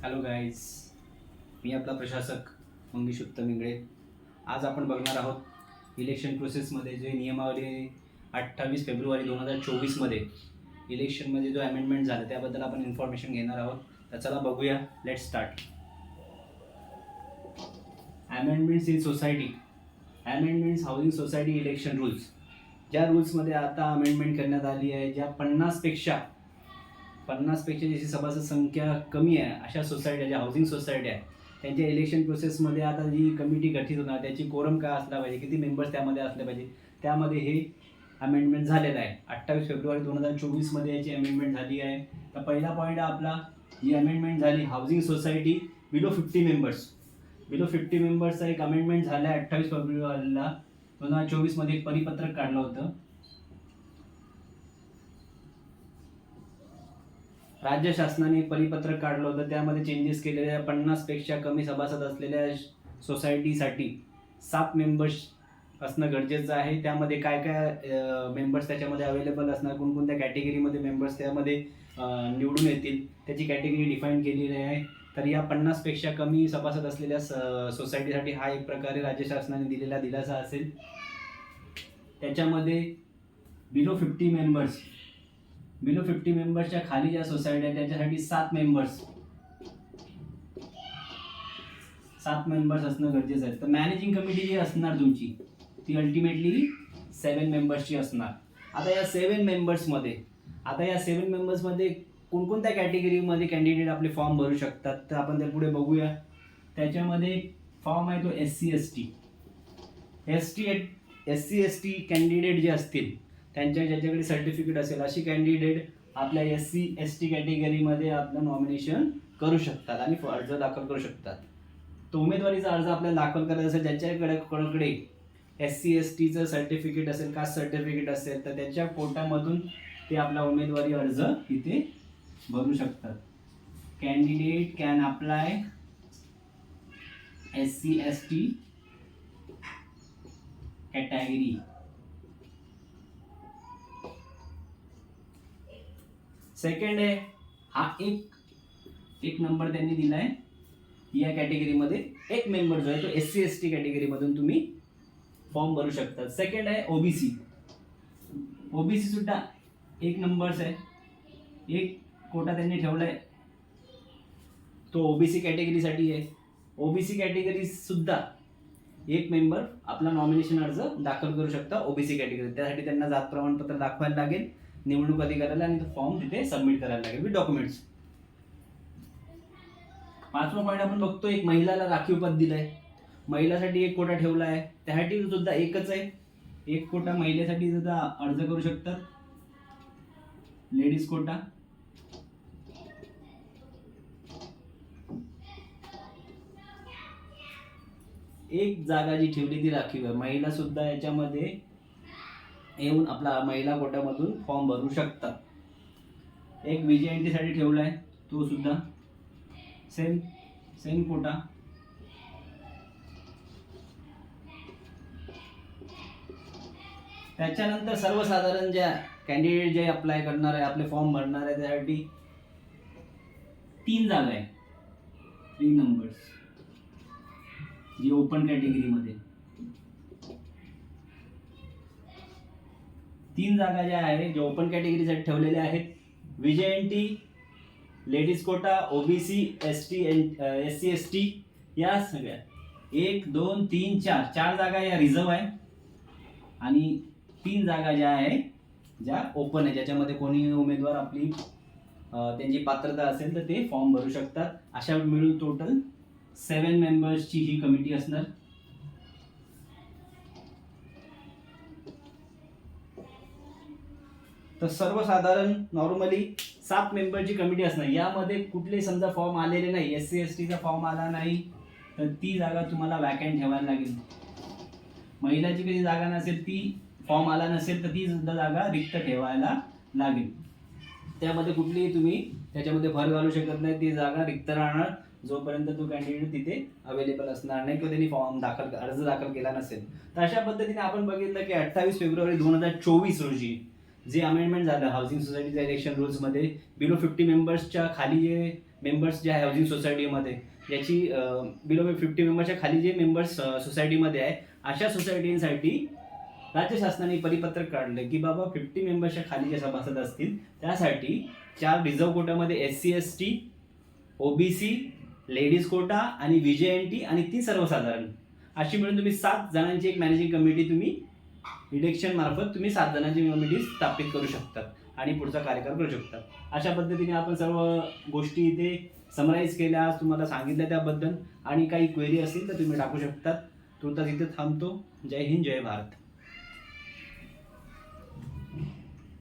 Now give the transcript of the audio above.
Hello guys, मी आपला प्रशासक मंगेश उत्तम इंगळे. आज आपण बघणार आहोत इलेक्शन प्रोसेसमध्ये जे नियमावली 28 फेब्रुवारी 2024मध्ये इलेक्शनमध्ये जो अमेंडमेंट झाला त्याबद्दल आपण इन्फॉर्मेशन घेणार आहोत. तर चला बघूया. Let start. Amendments in society. Amendments housing society election rules. ज्या रूल्समध्ये आता अमेंडमेंट करण्यात आली आहे, ज्या 50पेक्षा ज्याची सभासद संख्या कमी आहे अशा सोसायट्या, ज्या हाऊसिंग सोसायटी आहे, त्यांच्या इलेक्शन प्रोसेसमध्ये आता जी कमिटी गठीत होणार त्याची कोरम काय असला पाहिजे, किती मेंबर्स त्यामध्ये असले पाहिजे, त्यामध्ये हे अमेंडमेंट झालेलं आहे. 28 फेब्रुवारी 2024मध्ये याची अमेंडमेंट झाली आहे. तर पहिला पॉईंट आपला, जी अमेंडमेंट झाली हाऊसिंग सोसायटी बिलो 50 मेंबर्सचा एक अमेंडमेंट झाला आहे. 28 फेब्रुवारीला 2024मध्ये एक परिपत्रक काढलं होतं. राज्य शासनाने एक परिपत्रक काढलं होतं, त्यामध्ये चेंजेस केलेल्या 50पेक्षा कमी सभासद असलेल्या सोसायटीसाठी 7 मेंबर्स असणं गरजेचं आहे. त्यामध्ये काय काय मेंबर्स त्याच्यामध्ये अवेलेबल असणार, कोणकोणत्या कॅटेगरीमध्ये मेंबर्स त्यामध्ये निवडून येतील, त्याची कॅटेगरी डिफाईन केलेली आहे. तर या 50पेक्षा कमी सभासद असलेल्या सोसायटीसाठी हा एक प्रकारे राज्य शासनाने दिलेला दिलासा असेल. त्याच्यामध्ये बिलो 50 मेंबर्सच्या खाली ज्या सोसायटी आहे त्याच्यासाठी 7 मेंबर्स असणं गरजेचं आहे. तर मॅनेजिंग कमिटी जी असणार तुमची ती अल्टिमेटली 7 मेंबर्सची असणार. आता या 7 मेंबर्समध्ये कोणकोणत्या कॅटेगरीमध्ये कॅन्डिडेट आपले फॉर्म भरू शकतात, तर आपण त्या पुढे बघूया. त्याच्यामध्ये फॉर्म आहे तो S C S T candidate जे असतील, ज्याच्याकडे सर्टिफिकेट असेल, अशी कॅन्डिडेट आपल्या SC ST कॅटेगरीमध्ये आपलं नॉमिनेशन करू शकतात आणि अर्ज दाखल करू शकतात. तो उमेदवारीचा अर्ज आपल्याला दाखल करायचा असेल, ज्याच्याकडे SC STचं सर्टिफिकेट असेल, कास्ट सर्टिफिकेट असेल, तर त्याच्या कोटामधून ते आपला उमेदवारी अर्ज इथे भरू शकतात. Candidate can apply SC ST category. Second आहे, हा एक नंबर त्यांनी दिलाय. या कॅटेगरीमध्ये एक मेंबर जो आहे तो SC ST कॅटेगरीमधून तुम्ही फॉर्म भरू शकता. सेकंड आहे ओबीसी सुद्धा एक नंबर्स आहे. एक कोटा त्यांनी ठेवलाय, तो ओबीसी कॅटेगरीसाठी आहे. ओबीसी कॅटेगरी सुद्धा एक मेंबर आपला नॉमिनेशन अर्ज दाखल करू शकता ओबीसी कॅटेगरी. त्यासाठी त्यांना जात प्रमाणपत्र दाखवायला लागेल निवडणूक अधिकाऱ्याला आणि तो फॉर्म तिथे सबमिट करायला लागेल विथ डॉक्युमेंट्स. 5वा पॉईंट आपण बघतो, एक महिलाला राखीव पद दिलंय. महिलासाठी एक कोटा ठेवला आहे, त्यासाठी सुद्धा एकच आहे. एक कोटा महिलेसाठी सुद्धा अर्ज करू शकतात, लेडीज कोटा. एक जागा जी ठेवली ती राखीव आहे. महिला सुद्धा याच्यामध्ये येऊन आपला महिला कोट्यामधून फॉर्म भरू शकतात. एक VJNT साठी ठेवलाय, तो सुद्धा सेम कोटा. त्याच्यानंतर सर्वसाधारण ज्या कॅन्डिडेट जे अप्लाय करणार आहे, आपले फॉर्म भरणार आहे, त्यासाठी 3 जागा आहे, 3 नंबर्स, जी ओपन कॅटेगरीमध्ये 3 जागा ज्या आहेत, ज्या ओपन कॅटेगरीसाठी ठेवलेल्या आहेत. VJNT, ladies quota, OBC, SC ST, या सगळ्या 1 2 3 4 जागा या रिझर्व आहे आणि 3 जागा ज्या आहे ज्या ओपन आहे, ज्याच्यामध्ये कोणी उमेदवार आपली त्यांची पात्रता असेल तर ते फॉर्म भरू शकतात. अशा मिळून टोटल 7 मेंबर्सची ही कमिटी असणार. तर सर्वसाधारण नॉर्मली 7 मेंबरची कमिटी असणार. यामध्ये कुठले समजा फॉर्म आलेले नाही, SC STचा फॉर्म आला नाही, तर ती जागा तुम्हाला वॅकंट ठेवायला लागेल. महिलाची कधी जागा नसेल, ती फॉर्म आला नसेल, तर ती सुद्धा जागा रिक्त ठेवायला लागेल. त्यामध्ये कुठलीही तुम्ही त्याच्यामध्ये भर घालू शकत नाही, ती जागा रिक्त राहणार जोपर्यंत तो कॅन्डिडेट तिथे अवेलेबल असणार नाही किंवा त्यांनी अर्ज दाखल केला नसेल. तर अशा पद्धतीने आपण बघितलं की 28 फेब्रुवारी 2024 रोजी जे अमेंडमेंट झालं हाऊसिंग सोसायटीच्या इलेक्शन रूल्समध्ये, बिलो 50 मेंबर्सच्या खाली जे मेंबर्स जे आहे हाऊसिंग सोसायटीमध्ये, याची बिलो 50 मेंबर्सच्या खाली जे मेंबर्स सोसायटीमध्ये आहे, अशा सोसायटींसाठी राज्य शासनाने परिपत्रक काढलं की बाबा 50 मेंबर्सच्या खाली जे सभासद असतील त्यासाठी 4 रिझर्व्ह कोटामध्ये SC ST, OBC, ladies quota आणि VJNT आणि 3 सर्वसाधारण, अशी मिळून तुम्ही 7 जणांची एक मॅनेजिंग कमिटी तुम्ही इलेक्शन मार्फत तुम्ही 7 जणांची कमिटी स्थापित करू शकतात आणि पुढचा कार्यक्रम करू शकतात. अशा पद्धतीने आपण सर्व गोष्टी इथे समराईज केल्या, तुम्हाला सांगितल्या त्याबद्दल. आणि काही क्वेरी असतील तर तुम्ही टाकू शकतात. तुर्तास इथे थांबतो. जय हिंद, जय भारत.